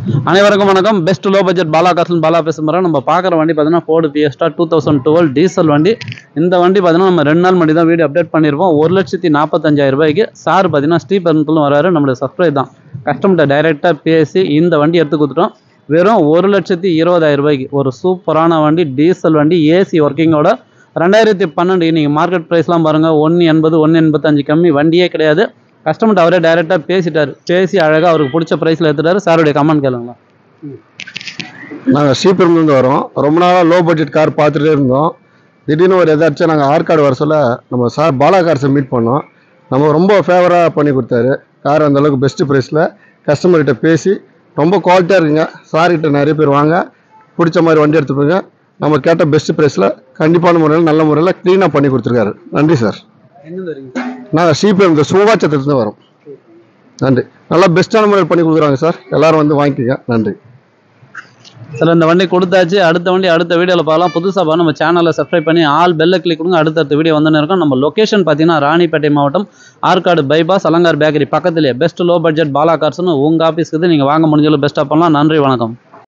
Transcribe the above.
அனைவருக்கும் வணக்கம். Best low budget Bala கார்ஸ்ல பாலா பேசுகிறோம். நம்ம பார்க்குற வண்டி பார்த்தீங்கன்னா ஃபோர்டு ஃபியஸ்டா 2012 டீசல் வண்டி. இந்த வண்டி பார்த்தீங்கன்னா நம்ம 2 நாள் மட்டும் தான் வீடியோ அப்டேட் பண்ணியிருப்போம். 1,45,000 ரூபாய்க்கு சார் பார்த்தீங்கன்னா ஸ்ரீபெரும்புத்தூர்ல வராரு. நம்மளுடைய சப்ஸ்கிரைப் தான் கஸ்டமர்கிட்ட டைரெக்டாக பேசி இந்த வண்டி எடுத்து கொடுத்துட்டோம். வெறும் 1,20,000 ரூபாய்க்கு ஒரு சூப்பரான வண்டி, டீசல் வண்டி, ஏசி ஒர்க்கிங்கோட 2012. நீங்கள் மார்க்கெட் ப்ரைஸ்லாம் பாருங்கள், 180 185 கம்மி வண்டியே கிடையாது. கஸ்டமர்கிட்ட அவரே டைரெக்டாக பேசிட்டார். பேசி அழகாக அவருக்கு பிடிச்ச ப்ரைஸில் எடுத்துட்டாரு. சாருடைய கமெண்ட் கேளுங்களா. நாங்கள் ஸ்ரீபெரும்புலேருந்து வரோம். ரொம்ப நாளாக லோ பட்ஜெட் கார் பார்த்துட்டே இருந்தோம். திடீர்னு ஒரு எதாச்சும் நாங்கள் ஆற்காடு வர சொல்ல நம்ம சார் பாலா கார்ஸை மீட் பண்ணோம். நம்ம ரொம்ப ஃபேவராக பண்ணி கொடுத்தாரு. கார் அந்தளவுக்கு பெஸ்ட்டு ப்ரைஸில் கஸ்டமர்கிட்ட பேசி ரொம்ப குவாலிட்டியாக இருக்குங்க. சார்கிட்ட நிறைய பேர் வாங்க, பிடிச்ச மாதிரி வண்டி எடுத்துப்போங்க. நம்ம கேட்ட பெஸ்ட்டு ப்ரைஸில் கண்டிப்பான முறையில் நல்ல முறையில் க்ளீனாக பண்ணி கொடுத்துருக்காரு. நன்றி சார். நாங்கள் ஸ்ரீபெரும்புத்தூர் சோபாச்சத்திலிருந்து வரோம். நன்றி. நல்லா பெஸ்ட்டான முறையில் பண்ணி கொடுக்குறாங்க சார். எல்லோரும் வந்து வாங்கிக்கோங்க. நன்றி சார். இந்த வண்டி கொடுத்தாச்சு. அடுத்த வண்டி அடுத்த வீடியோவில் பார்க்கலாம். புதுசாக பார்த்து நம்ம சேனலை சப்ஸ்கிரைப் பண்ணி ஆல் பெல்லை கிளிக் கொடுங்க. அடுத்தடுத்த வீடியோ வந்துன்னு இருக்கும். நம்ம லொக்கேஷன் பார்த்தீங்கன்னா ராணிப்பேட்டை மாவட்டம், ஆற்காடு பைபாஸ், அலங்கார் பேக்கரி பக்கத்துலேயே பெஸ்ட் லோ பட்ஜெட் பாலா கார்ஸ்னு உங்கள் ஆஃபீஸ்க்கு நீங்கள் வாங்க முடிஞ்சாலும் பெஸ்ட்டாக பண்ணலாம். நன்றி, வணக்கம்.